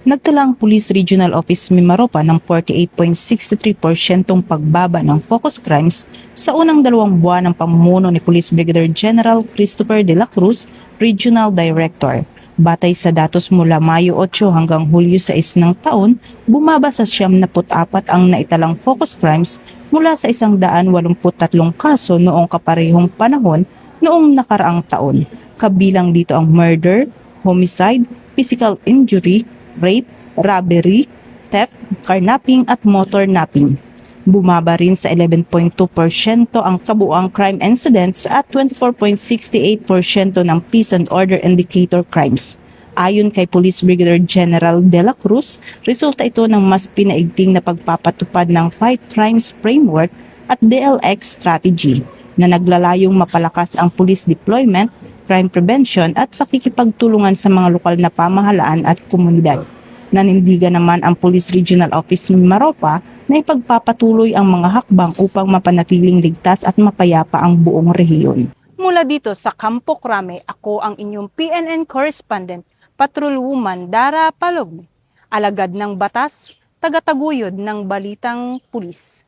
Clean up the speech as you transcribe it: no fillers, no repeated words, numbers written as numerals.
Nagtala ang Police Regional Office Mimaropa ng 48.63% pagbaba ng focus crimes sa unang 2 buwan ng pamumuno ni Police Brigadier General Christopher de la Cruz, Regional Director. Batay sa datos mula Mayo 8 hanggang Hulyo 6 ng taon, bumaba sa 74 ang naitalang focus crimes mula sa 183 kaso noong kaparehong panahon noong nakaraang taon. Kabilang dito ang murder, homicide, physical injury, rape, robbery, theft, carnapping at motor napping. Bumaba rin sa 11.2% ang kabuuang crime incidents at 24.68% ng peace and order indicator crimes. Ayon kay Police Brigadier General de la Cruz, resulta ito ng mas pinaigting na pagpapatupad ng Fight Crimes Framework at DLX Strategy na naglalayong mapalakas ang police deployment, crime prevention at pakikipagtulungan sa mga lokal na pamahalaan at komunidad. Nanindigan naman ang Police Regional Office Mimaropa na ipagpapatuloy ang mga hakbang upang mapanatiling ligtas at mapayapa ang buong rehiyon. Mula dito sa Campo Crame, ako ang inyong PNN correspondent, Patrolwoman Dara Palogni, alagad ng batas, tagataguyod ng balitang pulis.